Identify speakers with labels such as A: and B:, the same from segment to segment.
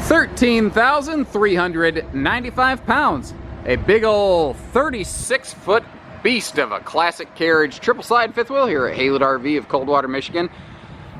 A: 13,395 pounds. A big ol' 36-foot beast of a classic Carriage triple slide fifth wheel here at Haylett RV of Coldwater, Michigan.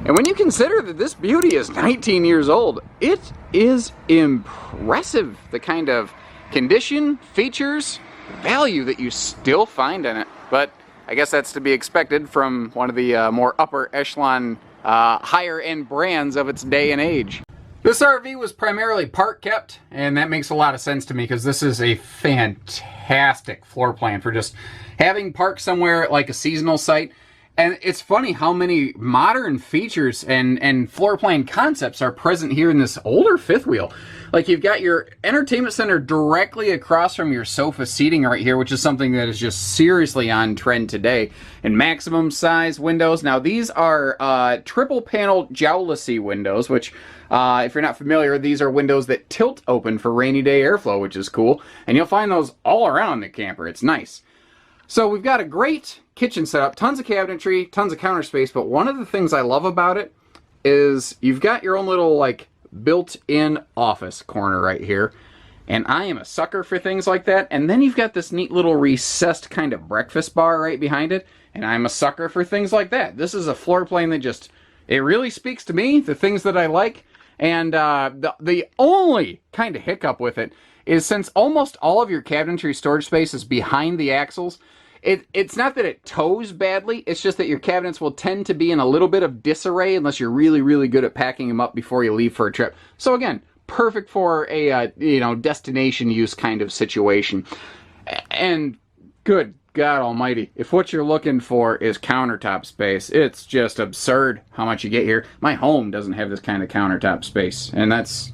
A: And when you consider that this beauty is 19 years old, it is impressive the kind of condition, features, value that you still find in it. But I guess that's to be expected from one of the more upper echelon, higher end brands of its day and age. This RV was primarily park kept, and that makes a lot of sense to me because this is a fantastic floor plan for just having parked somewhere like a seasonal site. And it's funny how many modern features and floor plan concepts are present here in this older fifth wheel. Like, you've got your entertainment center directly across from your sofa seating right here, which is something that is just seriously on trend today. And maximum size windows. Now, these are triple panel Jowlacy windows, which, if you're not familiar, these are windows that tilt open for rainy day airflow, which is cool. And you'll find those all around the camper. It's nice. So we've got a great kitchen setup, tons of cabinetry, tons of counter space, but one of the things I love about it is you've got your own little, like, built-in office corner right here. And I am a sucker for things like that. And then you've got this neat little recessed kind of breakfast bar right behind it. And I'm a sucker for things like that. This is a floor plan that just, it really speaks to me, the things that I like. And the only kind of hiccup with it is since almost all of your cabinetry storage space is behind the axles, it's not that it tows badly, it's just that your cabinets will tend to be in a little bit of disarray unless you're really, really good at packing them up before you leave for a trip. So again, perfect for a destination use kind of situation. And good God almighty, if what you're looking for is countertop space, it's just absurd how much you get here. My home doesn't have this kind of countertop space, and that's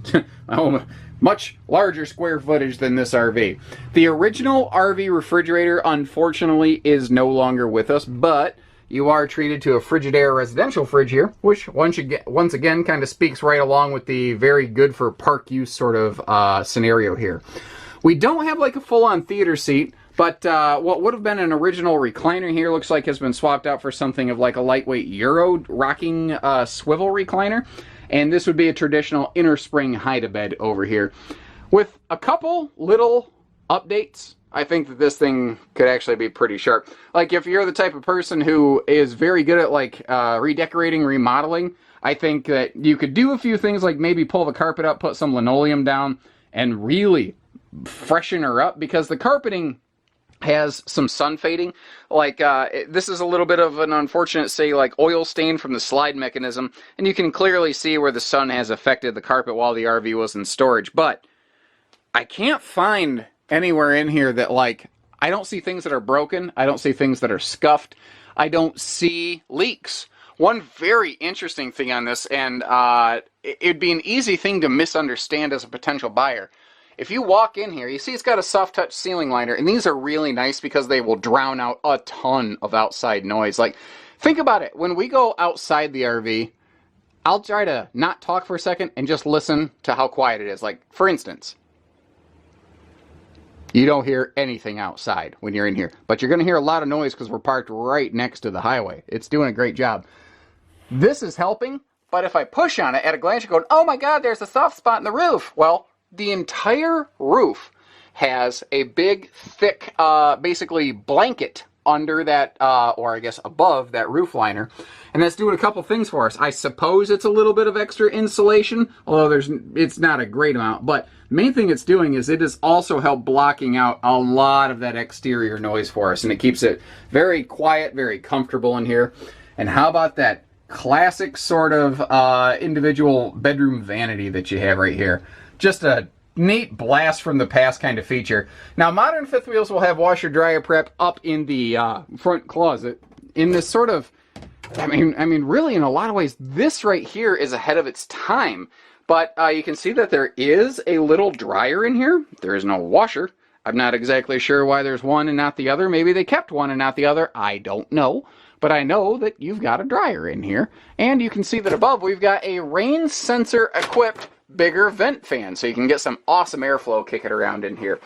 A: my home. Much larger square footage than this RV. The original RV refrigerator, unfortunately, is no longer with us, but you are treated to a Frigidaire residential fridge here, which once again kind of speaks right along with the very good for park use sort of scenario here. We don't have like a full-on theater seat, but what would have been an original recliner here looks like has been swapped out for something of like a lightweight Euro rocking swivel recliner. And this would be a traditional inner spring hide-a-bed over here. With a couple little updates, I think that this thing could actually be pretty sharp. Like, if you're the type of person who is very good at, like, redecorating, remodeling, I think that you could do a few things, like maybe pull the carpet up, put some linoleum down, and really freshen her up, because the carpeting has some sun fading. Like, this is a little bit of an unfortunate, say, like oil stain from the slide mechanism, and you can clearly see where the sun has affected the carpet while the RV was in storage. But I can't find anywhere in here that, like, I don't see things that are broken, I don't see things that are scuffed, I don't see leaks. One very interesting thing on this, and it'd be an easy thing to misunderstand as a potential buyer. If you walk in here, you see it's got a soft touch ceiling liner, and these are really nice because they will drown out a ton of outside noise. Like, think about it. When we go outside the RV, I'll try to not talk for a second and just listen to how quiet it is. Like, for instance, you don't hear anything outside when you're in here, but you're going to hear a lot of noise because we're parked right next to the highway. It's doing a great job. This is helping, but if I push on it at a glance, you're going, oh my God, there's a soft spot in the roof. Well, the entire roof has a big, thick, basically blanket under that, or I guess above that roof liner. And that's doing a couple things for us. I suppose it's a little bit of extra insulation, although it's not a great amount. But the main thing it's doing is it has also helped blocking out a lot of that exterior noise for us. And it keeps it very quiet, very comfortable in here. And how about that classic sort of individual bedroom vanity that you have right here? Just a neat blast from the past kind of feature. Now, modern fifth wheels will have washer dryer prep up in the front closet in this sort of, I mean, really in a lot of ways, this right here is ahead of its time. But you can see that there is a little dryer in here. There is no washer. I'm not exactly sure why there's one and not the other. Maybe they kept one and not the other. I don't know. But I know that you've got a dryer in here. And you can see that above we've got a rain sensor equipped bigger vent fan, so you can get some awesome airflow kicking around in here.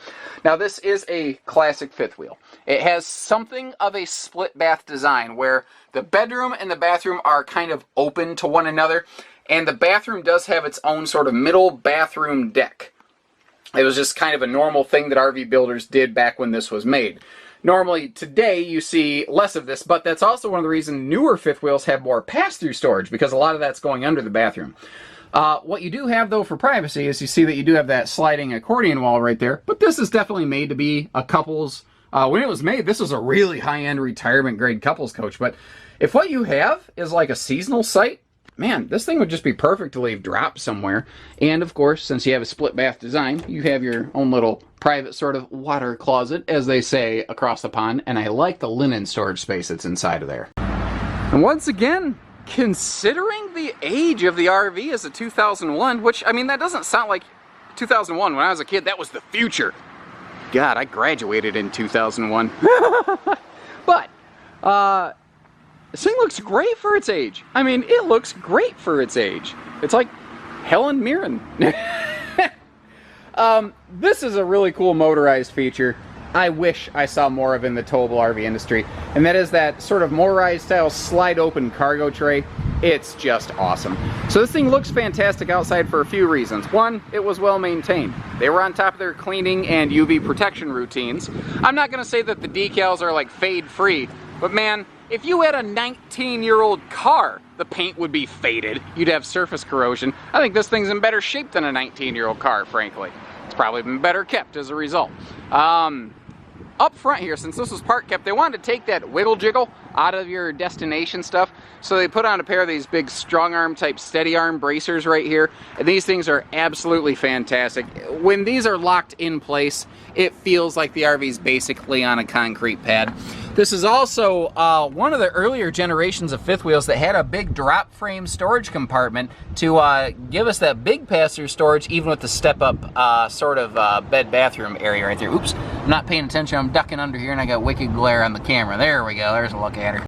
A: Now, this is a classic fifth wheel. It has something of a split bath design where the bedroom and the bathroom are kind of open to one another, and the bathroom does have its own sort of middle bathroom deck. It was just kind of a normal thing that RV builders did back when this was made. Normally, today, you see less of this, but that's also one of the reasons newer fifth wheels have more pass-through storage, because a lot of that's going under the bathroom. What you do have, though, for privacy is you see that you do have that sliding accordion wall right there, but this is definitely made to be a couple's... when it was made, this was a really high-end retirement-grade couple's coach, but if what you have is like a seasonal site, man, this thing would just be perfect to leave dropped somewhere. And, of course, since you have a split bath design, you have your own little private sort of water closet, as they say, across the pond, and I like the linen storage space that's inside of there. And once again, considering the age of the RV as a 2001, which, I mean, that doesn't sound like 2001. When I was a kid, that was the future. God, I graduated in 2001. But, this thing looks great for its age. I mean, it looks great for its age. It's like Helen Mirren. This is a really cool motorized feature I wish I saw more of in the towable RV industry, and that is that sort of motorized style slide open cargo tray. It's just awesome. So this thing looks fantastic outside for a few reasons. One, it was well maintained. They were on top of their cleaning and UV protection routines. I'm not going to say that the decals are like fade free, but man, if you had a 19-year-old car, the paint would be faded. You'd have surface corrosion. I think this thing's in better shape than a 19-year-old car, frankly. It's probably been better kept as a result. Up front here, since this was part kept, they wanted to take that wiggle jiggle out of your destination stuff, so they put on a pair of these big strong arm type steady arm bracers right here, and these things are absolutely fantastic. When these are locked in place, it feels like the RV's basically on a concrete pad. This is also one of the earlier generations of fifth wheels that had a big drop frame storage compartment to give us that big pass-through storage, even with the step-up sort of bed-bathroom area right there. Oops, I'm not paying attention. I'm ducking under here, and I got wicked glare on the camera. There we go. There's a look at her.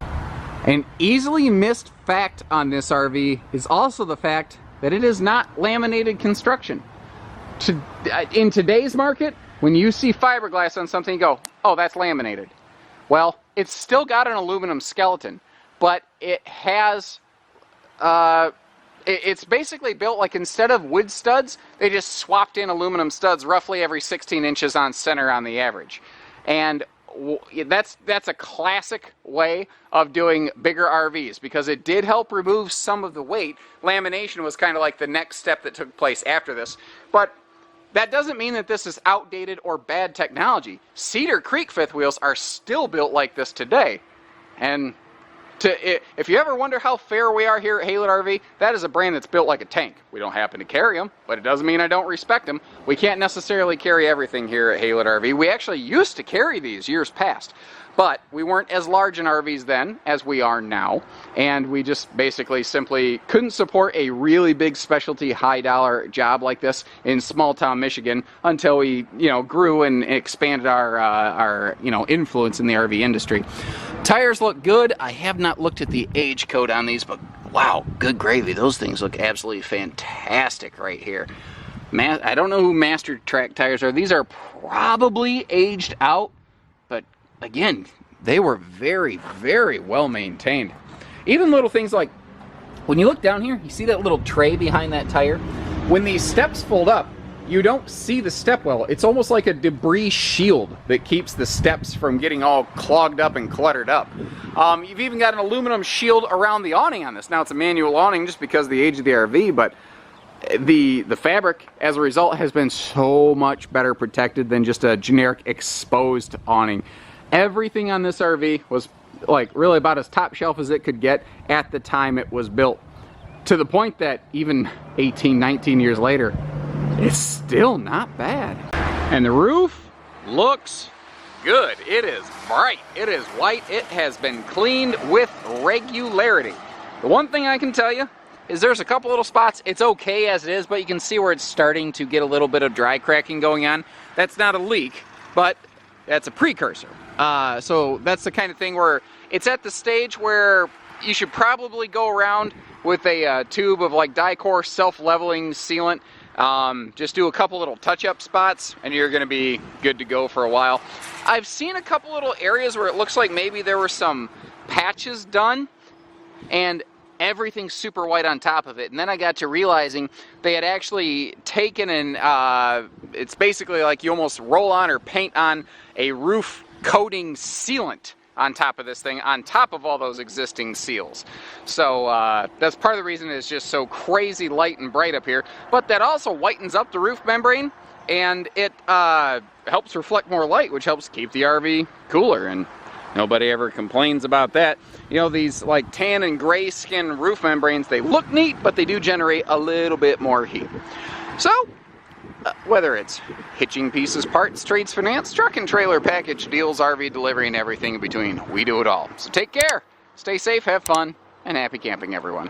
A: An easily missed fact on this RV is also the fact that it is not laminated construction. In today's market, when you see fiberglass on something, you go, oh, that's laminated. Well, it's still got an aluminum skeleton, but it has, it's basically built like instead of wood studs, they just swapped in aluminum studs roughly every 16 inches on center on the average. And that's a classic way of doing bigger RVs, because it did help remove some of the weight. Lamination was kind of like the next step that took place after this. But that doesn't mean that this is outdated or bad technology. Cedar Creek fifth wheels are still built like this today. And if you ever wonder how fair we are here at Haylett RV, that is a brand that's built like a tank. We don't happen to carry them, but it doesn't mean I don't respect them. We can't necessarily carry everything here at Haylett RV. We actually used to carry these years past, but we weren't as large in RVs then as we are now, and we just basically simply couldn't support a really big specialty high-dollar job like this in small-town Michigan until we, grew and expanded our influence in the RV industry. Tires look good. I have not looked at the age code on these, but wow, good gravy. Those things look absolutely fantastic right here. I don't know who Master Track tires are. These are probably aged out, but again, they were very, very well maintained. Even little things like, when you look down here, you see that little tray behind that tire? When these steps fold up, you don't see the step well. It's almost like a debris shield that keeps the steps from getting all clogged up and cluttered up. You've even got an aluminum shield around the awning on this. Now it's a manual awning just because of the age of the RV, but the fabric as a result has been so much better protected than just a generic exposed awning. Everything on this RV was like really about as top shelf as it could get at the time it was built, to the point that even 18, 19 years later, it's still not bad. And the roof looks good. It is bright. It is white. It has been cleaned with regularity. The one thing I can tell you is there's a couple little spots. It's okay as it is, but you can see where it's starting to get a little bit of dry cracking going on. That's not a leak, but that's a precursor. So that's the kind of thing where it's at the stage where you should probably go around with a tube of like Dicor self-leveling sealant. Just do a couple little touch-up spots and you're going to be good to go for a while. I've seen a couple little areas where it looks like maybe there were some patches done, and everything super white on top of it. And then I got to realizing they had actually taken and it's basically like you almost roll on or paint on a roof coating sealant on top of this thing, on top of all those existing seals. So that's part of the reason it's just so crazy light and bright up here. But that also whitens up the roof membrane, and it helps reflect more light, which helps keep the RV cooler, and nobody ever complains about that. You know, these like tan and gray skin roof membranes, they look neat, but they do generate a little bit more heat. So whether it's hitching pieces, parts, trades, finance, truck and trailer package deals, RV delivery, and everything in between, we do it all. So take care, stay safe, have fun, and happy camping, everyone.